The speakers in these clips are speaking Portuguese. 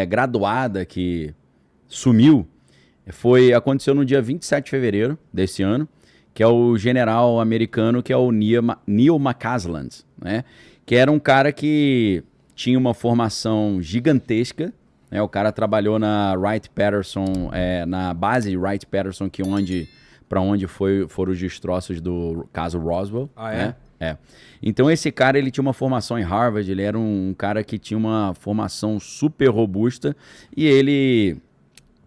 graduada que sumiu aconteceu no dia 27 de fevereiro desse ano, que é o general americano, que é o Neil McCasland, né? Que era um cara que tinha uma formação gigantesca, né? O cara trabalhou na Wright-Patterson, na base Wright-Patterson, para onde foram os destroços do caso Roswell. Ah, é? Né? É. Então esse cara, ele tinha uma formação em Harvard, ele era um cara que tinha uma formação super robusta e ele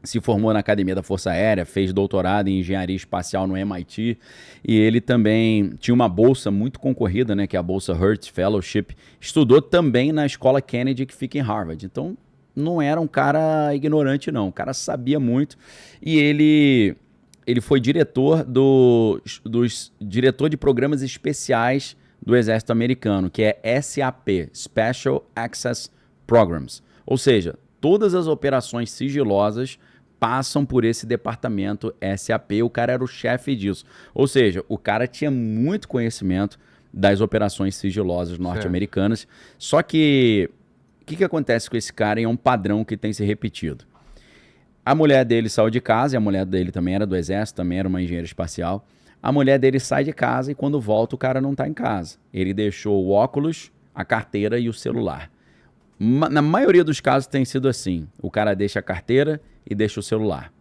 se formou na Academia da Força Aérea, fez doutorado em Engenharia Espacial no MIT e ele também tinha uma bolsa muito concorrida, né, que é a bolsa Hertz Fellowship. Estudou também na Escola Kennedy, que fica em Harvard. Então não era um cara ignorante, não. O cara sabia muito e ele foi diretor diretor de programas especiais do Exército Americano, que é SAP, Special Access Programs. Ou seja, todas as operações sigilosas passam por esse departamento SAP. O cara era o chefe disso. Ou seja, o cara tinha muito conhecimento das operações sigilosas norte-americanas. Só que o que acontece com esse cara? É um padrão que tem se repetido. A mulher dele saiu de casa, e a mulher dele também era do exército, também era uma engenheira espacial. A mulher dele sai de casa e quando volta o cara não está em casa. Ele deixou o óculos, a carteira e o celular. Na maioria dos casos tem sido assim. O cara deixa a carteira e deixa o celular.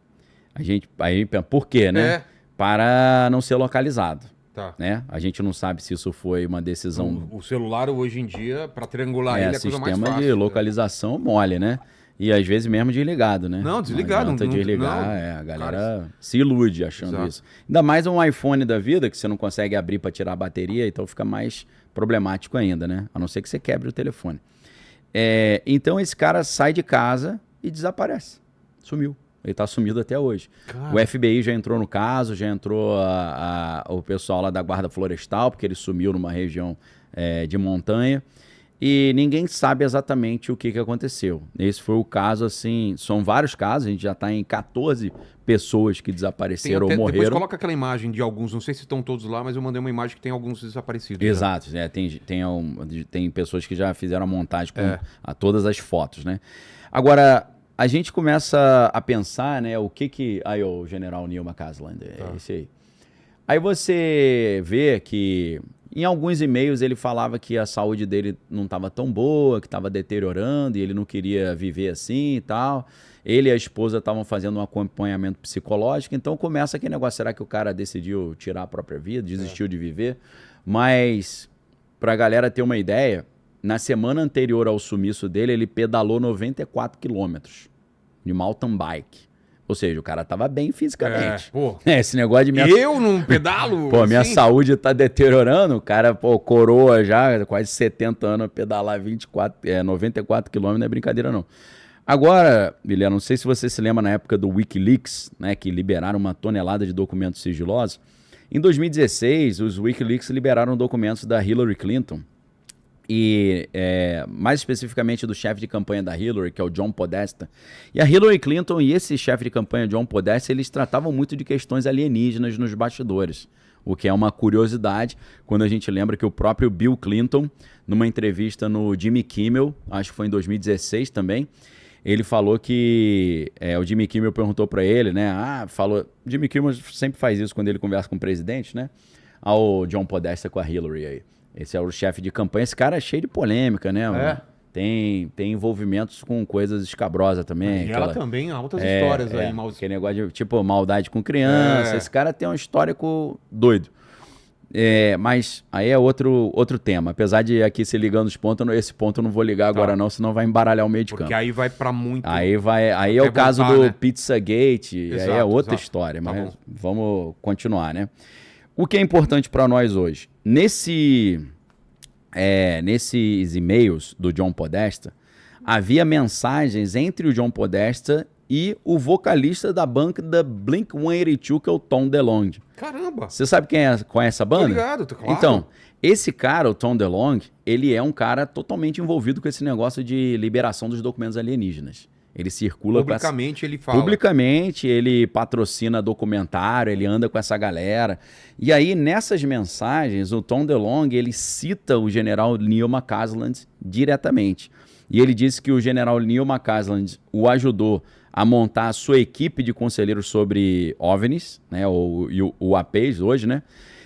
Aí pensa, por quê, né? Para não ser localizado. Tá. Né? A gente não sabe se isso foi uma decisão... O celular hoje em dia, para triangular ele, é a coisa mais fácil. Sistema de localização mole, né? E às vezes mesmo desligado, né? Não, desligado. Não desligar, a galera se ilude achando isso. Ainda mais um iPhone da vida, que você não consegue abrir para tirar a bateria, então fica mais problemático ainda, né? A não ser que você quebre o telefone. Então esse cara sai de casa e desaparece. Sumiu. Ele está sumido até hoje. Cara. O FBI já entrou no caso, já entrou o pessoal lá da Guarda Florestal, porque ele sumiu numa região de montanha. E ninguém sabe exatamente o que aconteceu. Esse foi o caso, assim, são vários casos, a gente já está em 14 pessoas que desapareceram ou morreram. Depois coloca aquela imagem de alguns, não sei se estão todos lá, mas eu mandei uma imagem que tem alguns desaparecidos. Exato, tem pessoas que já fizeram a montagem com todas as fotos, né? Agora, a gente começa a pensar, né, aí o general Neil McCasland, esse aí. Aí você vê que em alguns e-mails ele falava que a saúde dele não estava tão boa, que estava deteriorando e ele não queria viver assim e tal. Ele e a esposa estavam fazendo um acompanhamento psicológico, então começa aquele negócio, será que o cara decidiu tirar a própria vida, desistiu de viver? Mas, para a galera ter uma ideia, na semana anterior ao sumiço dele, ele pedalou 94 quilômetros de mountain bike. Ou seja, o cara tava bem fisicamente. Esse negócio de Eu não pedalo? Pô, minha saúde tá deteriorando. O cara, coroa já, quase 70 anos, pedalar 94 quilômetros não é brincadeira, não. Agora, Guilherme, não sei se você se lembra na época do Wikileaks, né, que liberaram uma tonelada de documentos sigilosos. Em 2016, os Wikileaks liberaram documentos da Hillary Clinton. E mais especificamente do chefe de campanha da Hillary, que é o John Podesta. E a Hillary Clinton e esse chefe de campanha, John Podesta, eles tratavam muito de questões alienígenas nos bastidores. O que é uma curiosidade quando a gente lembra que o próprio Bill Clinton, numa entrevista no Jimmy Kimmel, acho que foi em 2016 também, ele falou que o Jimmy Kimmel perguntou para ele, né? Jimmy Kimmel sempre faz isso quando ele conversa com o presidente, né? O John Podesta com a Hillary aí. Esse é o chefe de campanha. Esse cara é cheio de polêmica, né? Tem envolvimentos com coisas escabrosas também. E ela também, altas histórias aí. Aquele negócio de, tipo, maldade com criança. Esse cara tem um histórico doido. Mas aí é outro tema. Apesar de aqui se ligando os pontos, esse ponto eu não vou ligar agora não, senão vai embaralhar o meio de campo. Porque aí vai pra muito... Aí é o caso do Pizzagate, aí é outra história. Mas vamos continuar, né? O que é importante para nós hoje? Nesses e-mails do John Podesta, havia mensagens entre o John Podesta e o vocalista da banda da Blink-182, que é o Tom DeLonge. Caramba! Você sabe qual é essa banda? Tô ligado, claro. Então, esse cara, o Tom DeLonge, ele é um cara totalmente envolvido com esse negócio de liberação dos documentos alienígenas. Ele circula publicamente, ele fala. Publicamente, ele patrocina documentário, ele anda com essa galera. E aí, nessas mensagens, o Tom DeLonge, ele cita o general Neil McCasland diretamente. E ele disse que o general Neil McCasland o ajudou a montar a sua equipe de conselheiros sobre OVNIs, né, o APs hoje, né?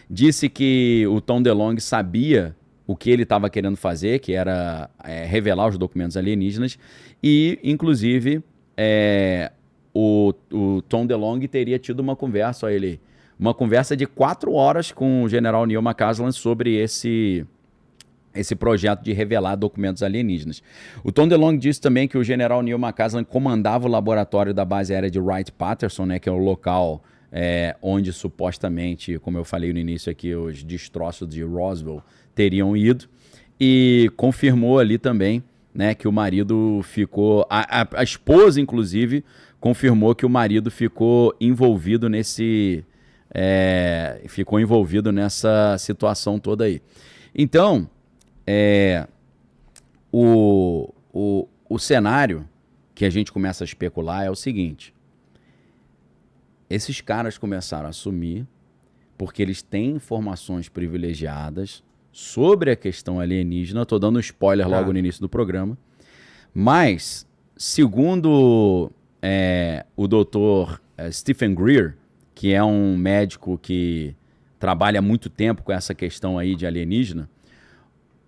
Disse que o Tom DeLonge sabia o que ele estava querendo fazer, que era revelar os documentos alienígenas, e, inclusive, o Tom DeLonge teria tido uma conversa, olha ele, uma conversa de 4 horas com o general Neil McCasland sobre esse projeto de revelar documentos alienígenas. O Tom DeLonge disse também que o general Neil McCasland comandava o laboratório da base aérea de Wright-Patterson, né, que é o local onde supostamente, como eu falei no início aqui, os destroços de Roswell teriam ido, e confirmou ali também, né, que o marido ficou... A esposa, inclusive, confirmou que o marido ficou envolvido nessa situação toda aí. Então, o cenário que a gente começa a especular é o seguinte: esses caras começaram a assumir porque eles têm informações privilegiadas sobre a questão alienígena. Estou dando um spoiler logo no início do programa. Mas, segundo o doutor Stephen Greer, que é um médico que trabalha há muito tempo com essa questão aí de alienígena,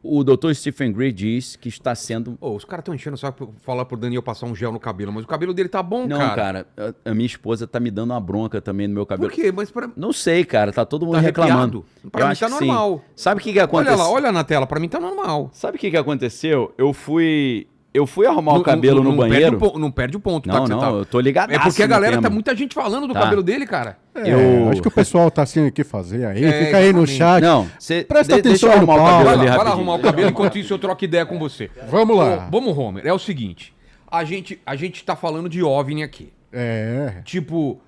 o Dr. Stephen Greer diz que está sendo... Os caras estão enchendo só pra falar pro Daniel passar um gel no cabelo, mas o cabelo dele tá bom, Não, cara. a minha esposa tá me dando uma bronca também no meu cabelo. Por quê? Mas Não sei, cara, tá todo mundo Tá reclamando. arrepiado? Pra mim tá normal. Sim. Sabe o que aconteceu? Olha lá, olha na tela, pra mim tá normal. Sabe o que aconteceu? Eu fui arrumar o cabelo no banheiro. Não perde o ponto, não, tá? Eu tô ligadaço. É porque a galera tema. tá muita gente falando do cabelo dele, cara. Acho que o pessoal tá sem o que fazer aí. Fica aí no chat. Não, presta deixa atenção eu no arrumar o Paulo. cabelo ali Vai lá rapidinho. arrumar o cabelo, enquanto isso eu troco ideia com você. Vamos lá. Vamos, Homer. É o seguinte, a gente tá falando de OVNI aqui. Tipo,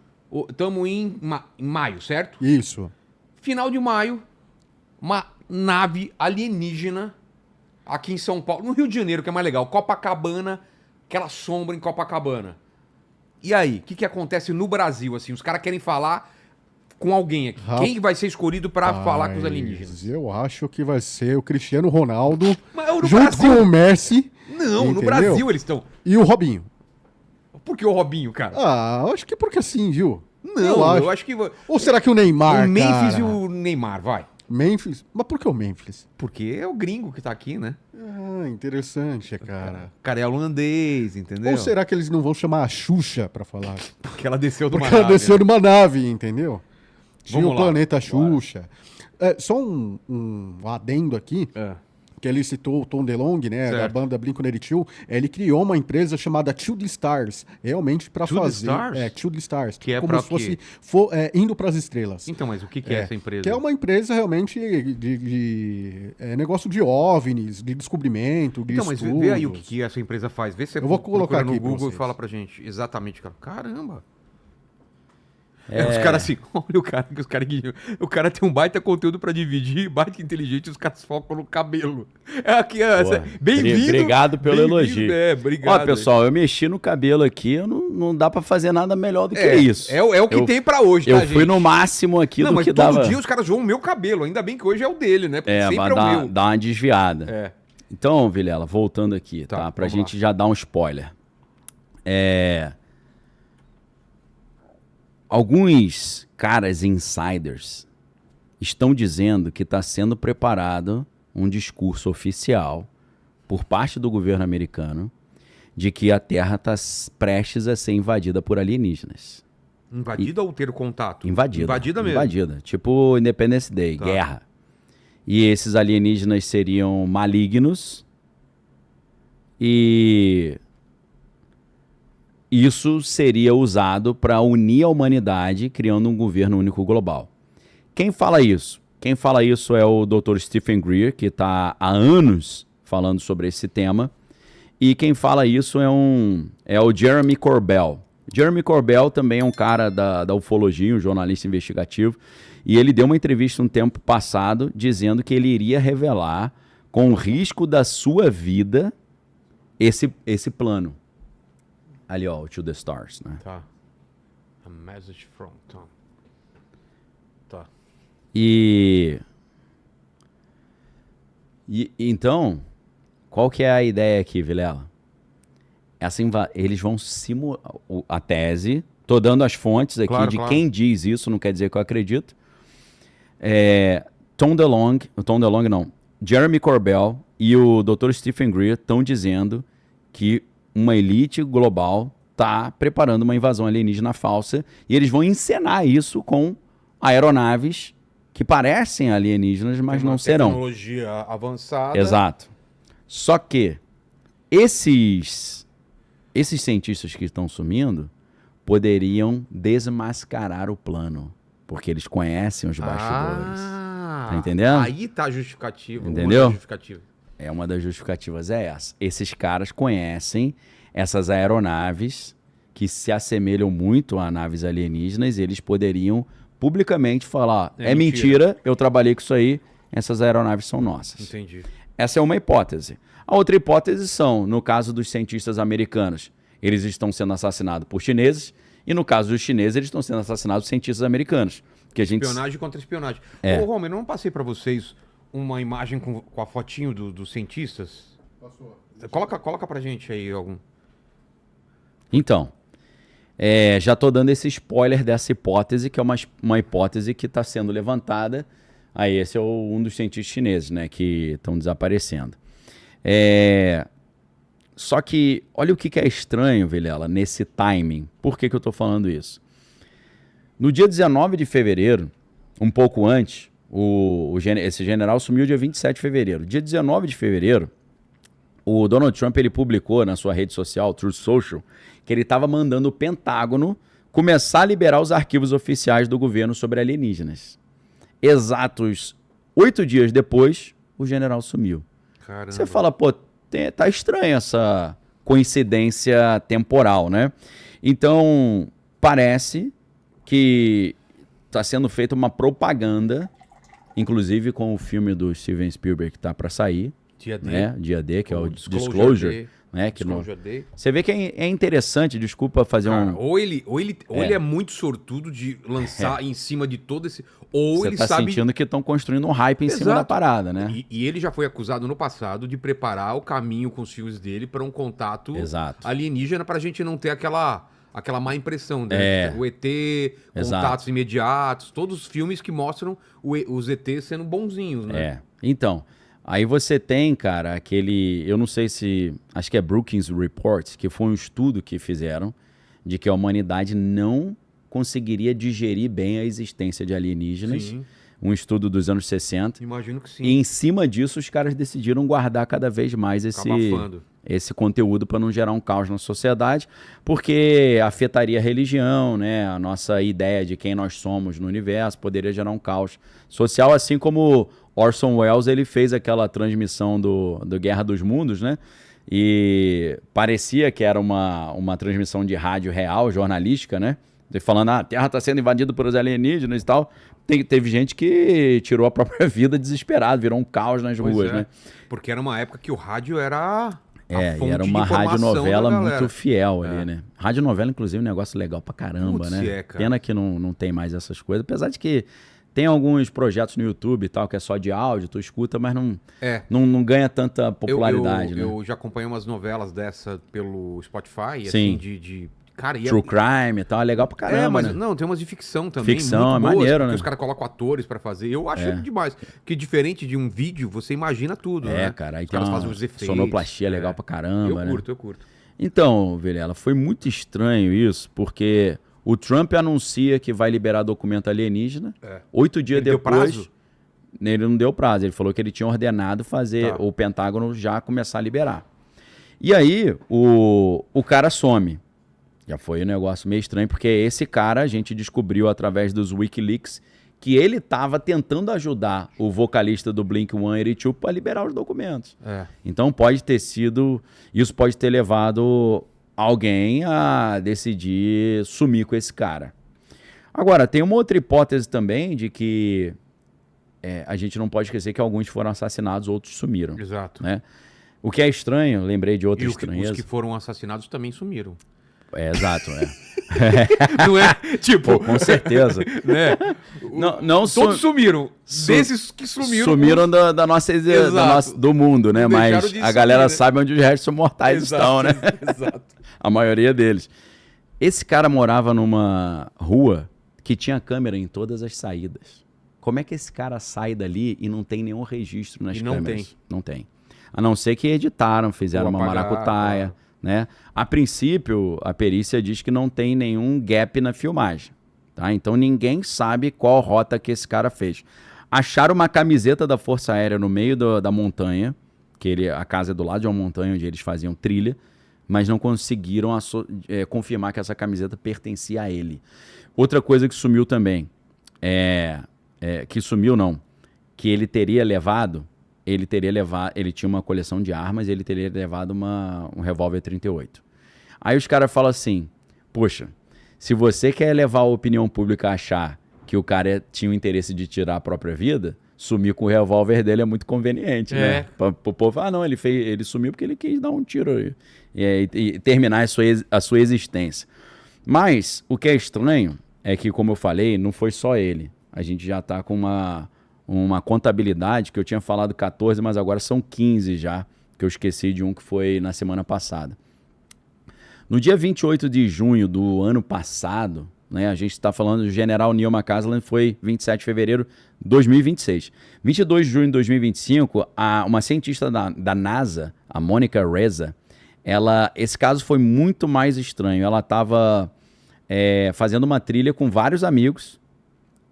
tamo em maio, certo? Isso. Final de maio, uma nave alienígena aqui em São Paulo, no Rio de Janeiro, que é mais legal, Copacabana, aquela sombra em Copacabana. E aí, o que acontece no Brasil, assim? Os caras querem falar com alguém aqui. Quem vai ser escolhido pra falar com os alienígenas? Eu acho que vai ser o Cristiano Ronaldo, Mas no junto Brasil... com o Messi. Não, no entendeu? Brasil eles estão. E o Robinho. Por que o Robinho, cara? Acho que porque assim, viu? Não, eu acho que... Ou será que o Neymar, o Memphis cara? e o Neymar, vai. Memphis? Mas por que o Memphis? Porque é o gringo que tá aqui, né? Interessante, cara. O cara é holandês, entendeu? Ou será que eles não vão chamar a Xuxa pra falar? Porque ela desceu de uma Porque ela nave, desceu né? numa nave, entendeu? Tinha Vamos o lá. planeta Xuxa. Só um adendo aqui, que ele citou o Tom DeLonge, né, Certo. da banda Blink-182. Ele criou uma empresa chamada Children Stars, realmente para Children fazer... Stars? Children Stars. Que é como pra se fosse quê? indo para as estrelas. Então, mas o que é essa empresa? Que é uma empresa realmente de negócio de OVNIs, de descobrimento, de Então, mas estudos. vê aí o que essa empresa faz. Vê se você Eu vou colocar procura no aqui pra Google e vocês. fala pra gente exatamente. Caramba. Os caras assim, olha o cara tem um baita conteúdo pra dividir, baita inteligente, e os caras focam no cabelo. Bem-vindo. Obrigado pelo elogio. Obrigado. Ó, pessoal, eu mexi no cabelo aqui, não dá pra fazer nada melhor do que isso. É o que tem pra hoje, tá, Eu gente? fui no máximo aqui Não, do mas que todo dava. dia os caras zoam o meu cabelo. Ainda bem que hoje é o dele, né? Porque sempre vai é o meu. dar uma desviada. Então, Vilela, voltando aqui, tá? Pra vamos gente já dar um spoiler. Alguns caras insiders estão dizendo que está sendo preparado um discurso oficial por parte do governo americano de que a Terra está prestes a ser invadida por alienígenas. Invadida ou ter contato? Invadida. Invadida mesmo. Invadida. Tipo Independence Day, guerra. E esses alienígenas seriam malignos e isso seria usado para unir a humanidade, criando um governo único global. Quem fala isso? Quem fala isso é o Dr. Stephen Greer, que está há anos falando sobre esse tema. E quem fala isso é o Jeremy Corbell. Jeremy Corbell também é um cara da ufologia, um jornalista investigativo. E ele deu uma entrevista um tempo passado dizendo que ele iria revelar, com o risco da sua vida, esse plano. Ali, ó, o To The Stars, né? Tá. A message from Tom. Tá. E então, qual que é a ideia aqui, Vilela? Eles vão simular a tese. Tô dando as fontes aqui Claro, de claro. quem diz isso, não quer dizer que eu acredito. Tom DeLonge não, Jeremy Corbell e o Dr. Stephen Greer estão dizendo que uma elite global está preparando uma invasão alienígena falsa e eles vão encenar isso com aeronaves que parecem alienígenas, mas Tem uma não serão. tecnologia avançada. Exato. Só que esses cientistas que estão sumindo poderiam desmascarar o plano, porque eles conhecem os bastidores. Tá entendendo? Aí tá a justificativa. Entendeu? Justificativa. Uma das justificativas é essa. Esses caras conhecem essas aeronaves que se assemelham muito a naves alienígenas e eles poderiam publicamente falar, é mentira, eu trabalhei com isso aí, essas aeronaves são nossas. Entendi. Essa é uma hipótese. A outra hipótese são, no caso dos cientistas americanos, eles estão sendo assassinados por chineses, e no caso dos chineses, eles estão sendo assassinados por cientistas americanos. Que a gente... Espionagem contra espionagem. É. Ô, Romer, eu não passei pra vocês uma imagem com a fotinho dos cientistas? Passou. Coloca pra gente aí algum. Então, já estou dando esse spoiler dessa hipótese, que é uma hipótese que está sendo levantada. Aí esse é um dos cientistas chineses, né, que estão desaparecendo. Só que, olha o que é estranho, Vilela, nesse timing. Por que eu estou falando isso? No dia 19 de fevereiro, um pouco antes, esse general sumiu dia 27 de fevereiro. Dia 19 de fevereiro, o Donald Trump ele publicou na sua rede social, Truth Social, que ele estava mandando o Pentágono começar a liberar os arquivos oficiais do governo sobre alienígenas. Exatos 8 dias depois, o general sumiu. Caramba. Você fala, pô, tá estranha essa coincidência temporal, né? Então, parece que está sendo feita uma propaganda, inclusive com o filme do Steven Spielberg que está para sair, Dia D. né? Dia D, que é o Disclosure Disclosure, né? Que não... Disclosure Day. Você vê que é interessante, desculpa fazer Cara, um... ou ele é muito sortudo de lançar em cima de todo esse... Ou Você ele tá sabe... sentindo que estão construindo um hype em cima da Exato. parada, né? E ele já foi acusado no passado de preparar o caminho com os filhos dele para um contato Exato. alienígena para a gente não ter aquela má impressão, né? O ET, Exato. contatos imediatos, todos os filmes que mostram os ETs sendo bonzinhos, né? Então, aí você tem, cara, aquele... Eu não sei se... Acho que é Brookings Report, que foi um estudo que fizeram de que a humanidade não conseguiria digerir bem a existência de alienígenas. Sim. Um estudo dos anos 60. Imagino que sim. E em cima disso, os caras decidiram guardar cada vez mais esse conteúdo para não gerar um caos na sociedade, porque afetaria a religião, né? A nossa ideia de quem nós somos no universo poderia gerar um caos social, assim como Orson Welles ele fez aquela transmissão do Guerra dos Mundos, né? E parecia que era uma transmissão de rádio real, jornalística, né? Falando, a Terra está sendo invadida por os alienígenas e tal. Teve gente que tirou a própria vida desesperado, virou um caos nas ruas, né? Porque era uma época que o rádio era e era uma radionovela muito fiel ali, né? Radionovela, inclusive, é um negócio legal pra caramba, né? Cara. Pena que não tem mais essas coisas. Apesar de que tem alguns projetos no YouTube e tal, que é só de áudio, tu escuta, mas não ganha tanta popularidade, né? Eu já acompanhei umas novelas dessa pelo Spotify, Sim. assim, Cara, True Crime e tal, é legal pra caramba, mas né? não, tem umas de ficção também. Ficção, muito é boas, maneiro, porque né? os caras colocam atores pra fazer. Eu acho demais. Porque diferente de um vídeo, você imagina tudo, né? Cara, aí os tem caras uma fazem os efeitos. sonoplastia legal pra caramba, né? Eu curto. Então, Vilela, foi muito estranho isso, porque o Trump anuncia que vai liberar documento alienígena. 8 dias Ele depois... deu prazo? Ele não deu prazo, ele falou que ele tinha ordenado fazer o Pentágono já começar a liberar. E aí, o cara some. Já foi um negócio meio estranho, porque esse cara, a gente descobriu através dos Wikileaks, que ele estava tentando ajudar o vocalista do Blink-182 para liberar os documentos. Então isso pode ter levado alguém a decidir sumir com esse cara. Agora, tem uma outra hipótese também de que a gente não pode esquecer que alguns foram assassinados, outros sumiram. Exato. Né? O que é estranho, lembrei de outra estranheza. Os que foram assassinados também sumiram. Exato, Não é? Tipo, Pô, com certeza. né? Não Todos sumiram. Desses que sumiram. Sumiram da nossa, do mundo, né? Não deixaram Mas de a galera sumir, né? sabe onde os restos mortais estão, né? Exato. A maioria deles. Esse cara morava numa rua que tinha câmera em todas as saídas. Como é que esse cara sai dali e não tem nenhum registro nas câmeras? Não tem. A não ser que editaram, fizeram uma maracutaia, né? A princípio, a perícia diz que não tem nenhum gap na filmagem, tá? Então ninguém sabe qual rota que esse cara fez. Acharam uma camiseta da Força Aérea no meio da montanha, que a casa é do lado de uma montanha onde eles faziam trilha, mas não conseguiram confirmar que essa camiseta pertencia a ele. Outra coisa que sumiu também, que ele teria levado, ele tinha uma coleção de armas, ele teria levado um revólver 38. Aí os caras falam assim, poxa, se você quer levar a opinião pública a achar que o cara tinha o interesse de tirar a própria vida, sumir com o revólver dele é muito conveniente, né? Para o povo falar, não, ele sumiu porque ele quis dar um tiro e terminar a sua existência. Mas o que é estranho é que, como eu falei, não foi só ele. A gente já está com uma contabilidade que eu tinha falado 14, mas agora são 15 já, que eu esqueci de um que foi na semana passada. No dia 28 de junho do ano passado, né, a gente está falando do general Neil McCaslin, foi 27 de fevereiro de 2026. 22 de junho de 2025, uma cientista da NASA, a Monica Reza, esse caso foi muito mais estranho. Ela estava fazendo uma trilha com vários amigos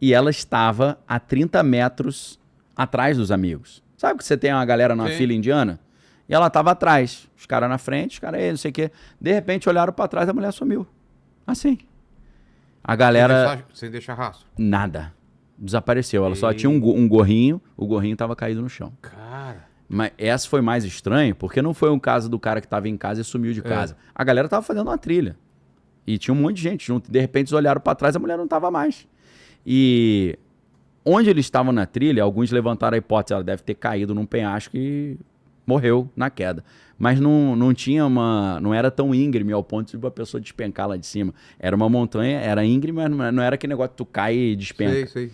e ela estava a 30 metros atrás dos amigos. Sabe que você tem uma galera numa fila indiana? E ela estava atrás, os caras na frente, os caras aí, não sei o quê. De repente olharam para trás, a mulher sumiu. Assim. A galera... Sem deixar rastro? Nada. Desapareceu. Ela só tinha um gorrinho, o gorrinho estava caído no chão. Cara... Mas essa foi mais estranha, porque não foi um caso do cara que estava em casa e sumiu de casa. A galera estava fazendo uma trilha. E tinha um monte de gente junto. De repente eles olharam para trás, a mulher não estava mais. E onde eles estavam na trilha, alguns levantaram a hipótese, ela deve ter caído num penhasco e morreu na queda. Mas não tinha não era tão íngreme ao ponto de uma pessoa despencar lá de cima. Era uma montanha, era íngreme, mas não era aquele negócio que tu cai e despenca. Sei.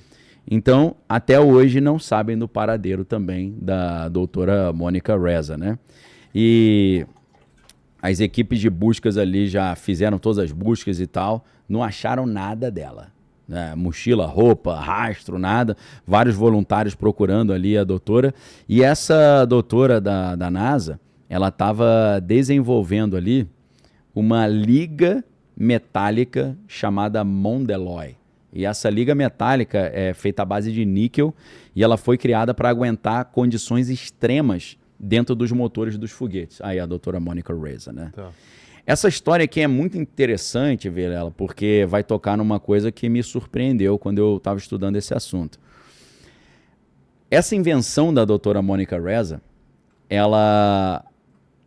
Então, até hoje não sabem do paradeiro também da doutora Monica Reza, né? E as equipes de buscas ali já fizeram todas as buscas e tal, não acharam nada dela. Né? Mochila, roupa, rastro, nada. Vários voluntários procurando ali a doutora. E essa doutora da NASA, ela estava desenvolvendo ali uma liga metálica chamada Mondeloy. E essa liga metálica é feita à base de níquel e ela foi criada para aguentar condições extremas dentro dos motores dos foguetes. Aí a doutora Monica Reza, né? Tá. Essa história aqui é muito interessante, Vilela, porque vai tocar numa coisa que me surpreendeu quando eu estava estudando esse assunto. Essa invenção da doutora Monica Reza, ela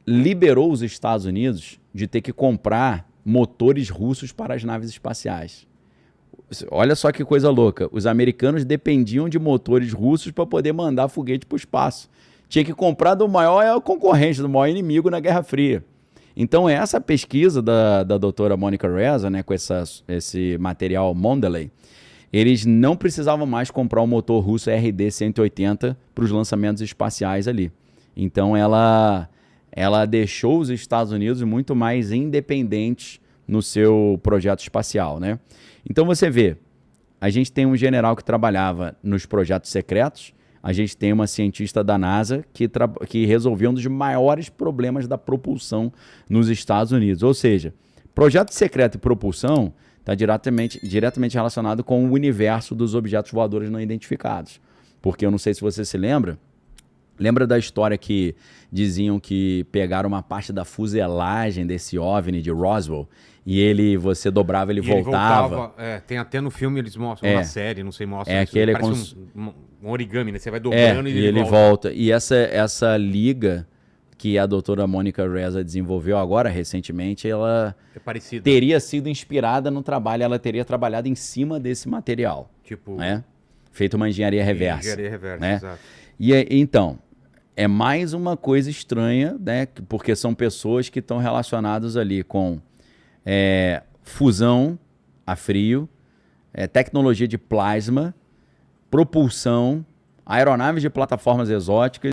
liberou os Estados Unidos de ter que comprar motores russos para as naves espaciais. Olha só que coisa louca. Os americanos dependiam de motores russos para poder mandar foguete para o espaço. Tinha que comprar do maior concorrente, do maior inimigo na Guerra Fria. Então, essa pesquisa da doutora Monica Reza, né, com esse material Mondeley, eles não precisavam mais comprar um motor russo RD-180 para os lançamentos espaciais ali. Então, ela deixou os Estados Unidos muito mais independentes no seu projeto espacial, né? Então você vê, a gente tem um general que trabalhava nos projetos secretos, a gente tem uma cientista da NASA que resolveu um dos maiores problemas da propulsão nos Estados Unidos. Ou seja, projeto secreto e propulsão está diretamente relacionado com o universo dos objetos voadores não identificados. Porque eu não sei se você se lembra da história que diziam que pegaram uma parte da fuselagem desse OVNI de Roswell e você dobrava, ele voltava. Tem até no filme, eles mostram na série, não sei, mostram. Parece um origami, né? Você vai dobrando e ele volta. E essa liga que a doutora Monica Reza desenvolveu agora, recentemente, ela teria sido inspirada no trabalho, ela teria trabalhado em cima desse material. Tipo... Né? Feito uma engenharia reversa. Engenharia reversa, né? Exato. E então, é mais uma coisa estranha, né? Porque são pessoas que estão relacionadas ali com fusão a frio, tecnologia de plasma, propulsão, aeronaves de plataformas exóticas